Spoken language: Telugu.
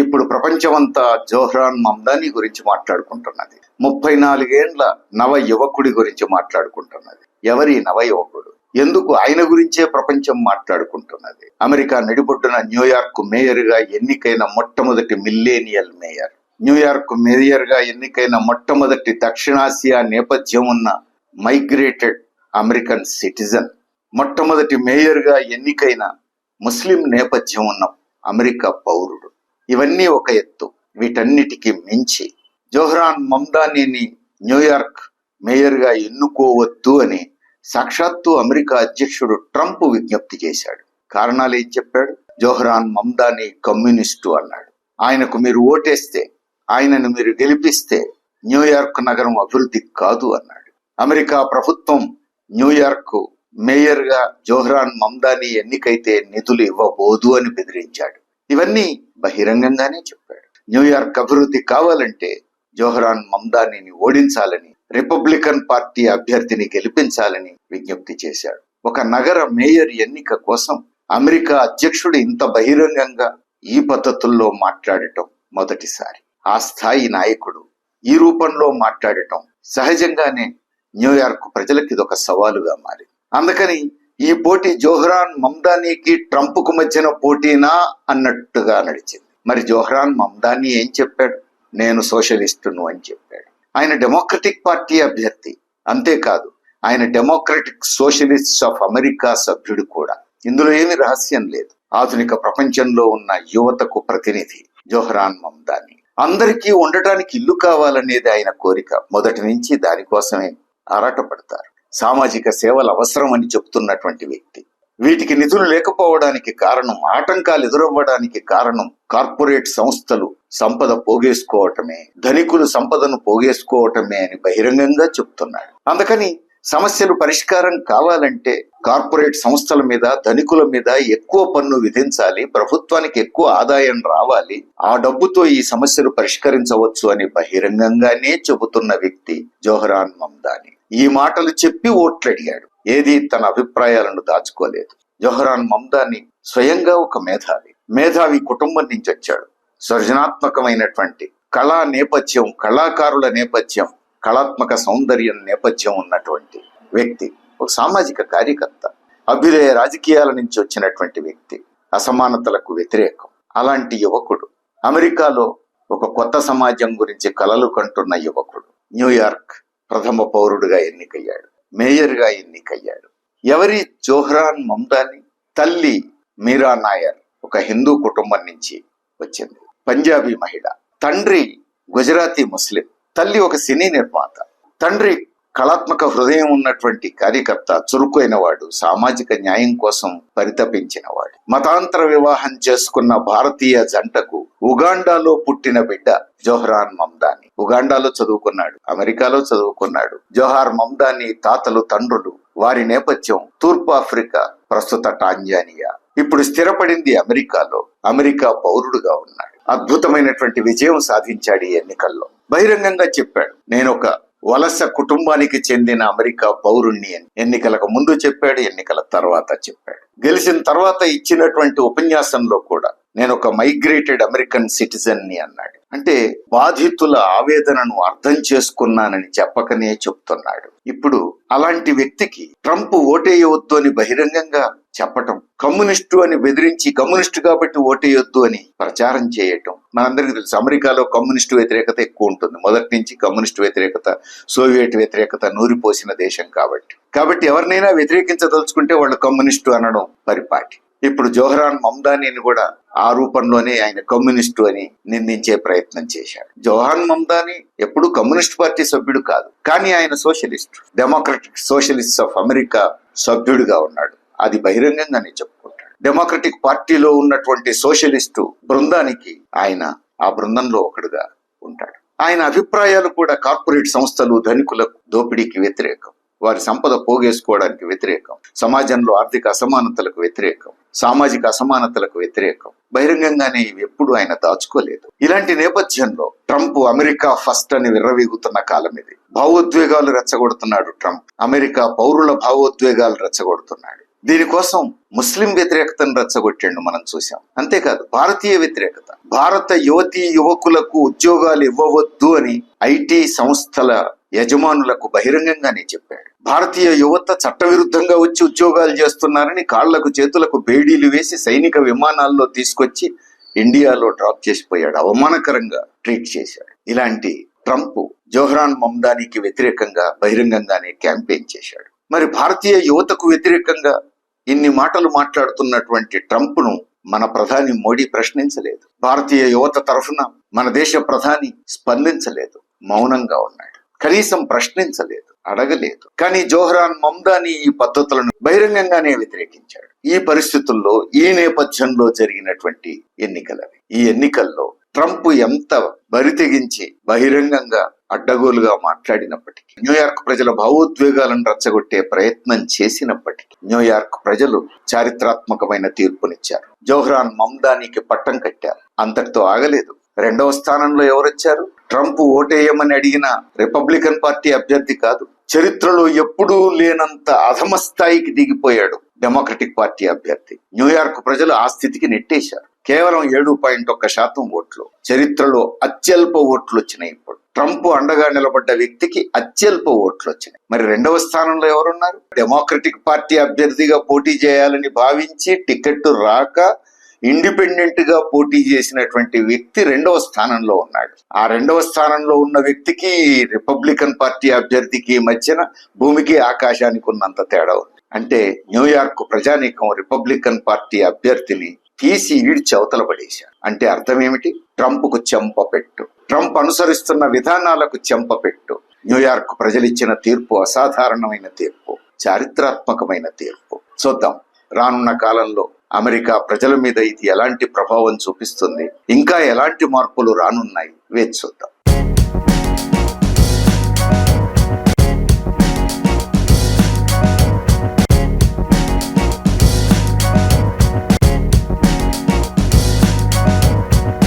ఇప్పుడు ప్రపంచమంతా జోహ్రాన్ మమ్దానీ గురించి మాట్లాడుకుంటున్నది. 34 ఏండ్ల నవ యువకుడి గురించి మాట్లాడుకుంటున్నది. ఎవరి నవ యువకుడు? ఎందుకు ఆయన గురించే ప్రపంచం మాట్లాడుకుంటున్నది? అమెరికా నడిబొడ్డున న్యూయార్క్ మేయర్ గా ఎన్నికైన మొట్టమొదటి మిల్లేనియల్ మేయర్, న్యూయార్క్ మేయర్ గా ఎన్నికైన మొట్టమొదటి దక్షిణాసియా నేపథ్యం ఉన్న మైగ్రేటెడ్ అమెరికన్ సిటిజన్, మొట్టమొదటి మేయర్ గా ఎన్నికైన ముస్లిం నేపథ్యం ఉన్న అమెరికా పౌరుడు. ఇవన్నీ ఒక ఎత్తు. వీటన్నిటికీ మించి జోహ్రాన్ మమ్దానీని న్యూయార్క్ మేయర్ గా ఎన్నుకోవద్దు అని సాక్షాత్తు అమెరికా అధ్యక్షుడు ట్రంప్ విజ్ఞప్తి చేశాడు. కారణాలు ఏం చెప్పాడు? జోహ్రాన్ మమ్దానీ కమ్యూనిస్టు అన్నాడు. ఆయనకు మీరు ఓటేస్తే, ఆయనను మీరు గెలిపిస్తే న్యూయార్క్ నగరం అభివృద్ధి కాదు అన్నాడు. అమెరికా ప్రభుత్వం న్యూయార్క్ మేయర్ గా జోహ్రాన్ మమ్దానీ ఎన్నికైతే నిధులు ఇవ్వబోదు అని బెదిరించాడు. ఇవన్నీ బహిరంగంగానే చెప్పాడు. న్యూయార్క్ అభివృద్ధి కావాలంటే జోహ్రాన్ మమ్దానీని ఓడించాలని, రిపబ్లికన్ పార్టీ అభ్యర్థిని గెలిపించాలని విజ్ఞప్తి చేశాడు. ఒక నగర మేయర్ ఎన్నిక కోసం అమెరికా అధ్యక్షుడు ఇంత బహిరంగంగా ఈ పద్ధతుల్లో మాట్లాడటం మొదటిసారి. ఆ స్థాయి నాయకుడు ఈ రూపంలో మాట్లాడటం సహజంగానే న్యూయార్క్ ప్రజలకు ఇదొక సవాలుగా మారింది. అందుకని ఈ పోటీ జోహ్రాన్ మమ్దానీకి ట్రంప్ కు మధ్యన పోటీనా అన్నట్టుగా నడిచింది. మరి జోహ్రాన్ మమ్దానీ ఏం చెప్పాడు? నేను సోషలిస్టును అని చెప్పాడు. ఆయన డెమోక్రటిక్ పార్టీ అభ్యర్థి. అంతేకాదు, ఆయన డెమోక్రటిక్ సోషలిస్ట్స్ ఆఫ్ అమెరికా సభ్యుడు కూడా. ఇందులో ఏమి రహస్యం లేదు. ఆధునిక ప్రపంచంలో ఉన్న యువతకు ప్రతినిధి జోహ్రాన్ మమ్దానీ. అందరికీ ఉండటానికి ఇల్లు కావాలనేది ఆయన కోరిక. మొదటి నుంచి దానికోసమే ఆరాటపడతారు. సామాజిక సేవలు అవసరం అని చెబుతున్నటువంటి వ్యక్తి. వీటికి నిధులు లేకపోవడానికి కారణం, ఆటంకాలు ఎదురవ్వడానికి కారణం కార్పొరేట్ సంస్థలు సంపద పోగేసుకోవటమే, ధనికులు సంపదను పోగేసుకోవటమే అని బహిరంగంగా చెప్తున్నాడు. అందుకని సమస్యలు పరిష్కారం కావాలంటే కార్పొరేట్ సంస్థల మీద, ధనికుల మీద ఎక్కువ పన్ను విధించాలి, ప్రభుత్వానికి ఎక్కువ ఆదాయం రావాలి, ఆ డబ్బుతో ఈ సమస్యలు పరిష్కరించవచ్చు అని బహిరంగంగానే చెబుతున్న వ్యక్తి జోహ్రాన్ మమ్దానీ. ఈ మాటలు చెప్పి ఓట్లు అడిగాడు. ఏది తన అభిప్రాయాలను దాచుకోలేదు. జోహ్రాన్ మమ్దానీ స్వయంగా ఒక మేధావి కుటుంబం నుంచి వచ్చాడు. సృజనాత్మకమైనటువంటి కళా నేపథ్యం, కళాకారుల నేపథ్యం, కళాత్మక సౌందర్యం నేపథ్యం ఉన్నటువంటి వ్యక్తి. ఒక సామాజిక కార్యకర్త, అభ్యుదయ రాజకీయాల నుంచి వచ్చినటువంటి వ్యక్తి, అసమానతలకు వ్యతిరేకం. అలాంటి యువకుడు అమెరికాలో ఒక కొత్త సమాజం గురించి కలలు కంటున్న యువకుడు న్యూయార్క్ ప్రథమ పౌరుడుగా ఎన్నికయ్యాడు, మేయర్ గా ఎన్నికయ్యాడు. ఎవరి జోహ్రాన్ మమ్దానీ? తల్లి మీరా నాయర్ ఒక హిందూ కుటుంబం నుంచి వచ్చింది, పంజాబీ మహిళ. తండ్రి గుజరాతీ ముస్లిం, తల్లి ఒక సినీ నిర్మాత. తండ్రి కళాత్మక హృదయం ఉన్నటువంటి కార్యకర్త, చురుకైన వాడు, సామాజిక న్యాయం కోసం పరితపించిన వాడు. మతాంతర వివాహం చేసుకున్న భారతీయ జంటకు ఉగాండాలో పుట్టిన బిడ్డ జోహ్రాన్ మమ్దానీ. ఉగాండాలో చదువుకున్నాడు, అమెరికాలో చదువుకున్నాడు. జోహార్ మమ్దానీ తాతలు, తండ్రులు, వారి నేపథ్యం తూర్పు ఆఫ్రికా, ప్రస్తుత టాంజానియా. ఇప్పుడు స్థిరపడింది అమెరికాలో, అమెరికా పౌరుడుగా ఉన్నాడు. అద్భుతమైనటువంటి విజయం సాధించాడు ఈ ఎన్నికల్లో. బహిరంగంగా చెప్పాడు, నేను ఒక వలస కుటుంబానికి చెందిన అమెరికా పౌరుణ్ణి అని. ఎన్నికలకు ముందు చెప్పాడు, ఎన్నికల తర్వాత చెప్పాడు. గెలిచిన తర్వాత ఇచ్చినటువంటి ఉపన్యాసంలో కూడా నేను ఒక మైగ్రేటెడ్ అమెరికన్ సిటిజన్ ని అన్నాడు. అంటే బాధితుల ఆవేదనను అర్థం చేసుకున్నానని చెప్పకనే చెప్తున్నాడు. ఇప్పుడు అలాంటి వ్యక్తికి ట్రంప్ ఓటేయవద్దు అని బహిరంగంగా చెప్పటం, కమ్యూనిస్టు అని బెదిరించి కమ్యూనిస్టు కాబట్టి ఓటేయొద్దు అని ప్రచారం చేయటం మనందరికీ తెలుసు. అమెరికాలో కమ్యూనిస్టు వ్యతిరేకత ఎక్కువ ఉంటుంది. మొదటి నుంచి కమ్యూనిస్టు వ్యతిరేకత, సోవియట్ వ్యతిరేకత నూరిపోసిన దేశం కాబట్టి ఎవరినైనా వ్యతిరేకించదలుచుకుంటే వాళ్ళు కమ్యూనిస్టు అనడం పరిపాటి. ఇప్పుడు జోహ్రాన్ మమ్దానీని కూడా ఆ రూపంలోనే ఆయన కమ్యూనిస్టు అని నిందించే ప్రయత్నం చేశాడు. జోహ్రాన్ మమ్దానీ ఎప్పుడు కమ్యూనిస్ట్ పార్టీ సభ్యుడు కాదు, కానీ ఆయన socialist, democratic socialist of America సభ్యుడిగా ఉన్నాడు. అది బహిరంగంగానే చెప్పుకుంటాడు. డెమోక్రటిక్ పార్టీలో ఉన్నటువంటి సోషలిస్టు బృందానికి ఆయన ఆ బృందంలో ఒకడుగా ఉంటాడు. ఆయన అభిప్రాయాలు కూడా కార్పొరేట్ సంస్థలు, ధనికుల దోపిడీకి వ్యతిరేకం, వారి సంపద పోగేసుకోవడానికి వ్యతిరేకం, సమాజంలో ఆర్థిక అసమానతలకు వ్యతిరేకం, సామాజిక అసమానతలకు వ్యతిరేకం. బహిరంగంగానే ఇవి ఎప్పుడు ఆయన దాచుకోలేదు. ఇలాంటి నేపథ్యంలో ట్రంప్ అమెరికా ఫస్ట్ అని విర్రవీగుతున్న కాలం ఇది. భావోద్వేగాలు రెచ్చగొడుతున్నాడు ట్రంప్. అమెరికా పౌరుల భావోద్వేగాలు రెచ్చగొడుతున్నాడు. దీనికోసం ముస్లిం వ్యతిరేకతను రెచ్చగొట్టిండు మనం చూసాం. అంతేకాదు భారతీయ వ్యతిరేకత, భారత యువతీ యువకులకు ఉద్యోగాలు ఇవ్వవద్దు అని ఐటీ సంస్థల యజమానులకు బహిరంగంగానే చెప్పాడు. భారతీయ యువత చట్టవిరుద్ధంగా వచ్చి ఉద్యోగాలు చేస్తున్నారని కాళ్లకు చేతులకు బేడీలు వేసి సైనిక విమానాల్లో తీసుకొచ్చి ఇండియాలో డ్రాప్ చేసిపోయాడు. అవమానకరంగా ట్రీట్ చేశాడు. ఇలాంటి ట్రంప్ జోహ్రాన్ మమ్దానికి వ్యతిరేకంగా బహిరంగంగానే క్యాంపెయిన్ చేశాడు. మరి భారతీయ యువతకు వ్యతిరేకంగా ఇన్ని మాటలు మాట్లాడుతున్నటువంటి ట్రంప్ను మన ప్రధాని మోడీ ప్రశ్నించలేదు. భారతీయ యువత తరఫున మన దేశ ప్రధాని స్పందించలేదు, మౌనంగా ఉన్నాడు. కనీసం ప్రశ్నించలేదు, అడగలేదు. కానీ జోహ్రాన్ మమ్దాని ఈ పద్ధతులను బహిరంగంగానే వ్యతిరేకించాడు. ఈ పరిస్థితుల్లో, ఈ నేపథ్యంలో జరిగినటువంటి ఎన్నికలవి. ఈ ఎన్నికల్లో ట్రంప్ ఎంత బరితెగించి బహిరంగంగా అడ్డగోలుగా మాట్లాడినప్పటికీ, న్యూయార్క్ ప్రజల భావోద్వేగాలను రెచ్చగొట్టే ప్రయత్నం చేసినప్పటికీ న్యూయార్క్ ప్రజలు చారిత్రాత్మకమైన తీర్పునిచ్చారు. జోహ్రాన్ మమ్దానికి పట్టం కట్టారు. అంతటితో ఆగలేదు. రెండవ స్థానంలో ఎవరొచ్చారు? ట్రంప్ ఓటేయమని అడిగిన రిపబ్లికన్ పార్టీ అభ్యర్థి కాదు, చరిత్రలో ఎప్పుడూ లేనంత అధమ స్థాయికి దిగిపోయాడు డెమోక్రటిక్ పార్టీ అభ్యర్థి. న్యూయార్క్ ప్రజలు ఆ స్థితికి నెట్టేశారు. కేవలం 7.1% ఓట్లు. చరిత్రలో అత్యల్ప ఓట్లు వచ్చినాయి. ఇప్పుడు ట్రంప్ అండగా నిలబడ్డ వ్యక్తికి అత్యల్ప ఓట్లు వచ్చినాయి. మరి రెండవ స్థానంలో ఎవరున్నారు? డెమోక్రటిక్ పార్టీ అభ్యర్థిగా పోటీ చేయాలని భావించి టికెట్ రాక ఇండిపెండెంట్ గా పోటీ చేసినటువంటి వ్యక్తి రెండవ స్థానంలో ఉన్నాడు. ఆ రెండవ స్థానంలో ఉన్న వ్యక్తికి రిపబ్లికన్ పార్టీ అభ్యర్థికి మధ్యన భూమికి ఆకాశానికి ఉన్నంత తేడా ఉంది. అంటే న్యూయార్క్ ప్రజానీకం రిపబ్లికన్ పార్టీ అభ్యర్థిని తీసి ఈడ్చి అవతల పడేశారు. అంటే అర్థం ఏమిటి? ట్రంప్కు చెంపపెట్టు, ట్రంప్ అనుసరిస్తున్న విధానాలకు చెంపపెట్టు. న్యూయార్క్ ప్రజలిచ్చిన తీర్పు అసాధారణమైన తీర్పు, చారిత్రాత్మకమైన తీర్పు. చూద్దాం రానున్న కాలంలో అమెరికా ప్రజల మీద ఇది ఎలాంటి ప్రభావం చూపిస్తుంది, ఇంకా ఎలాంటి మార్పులు రానున్నాయి, వేచి చూద్దాం.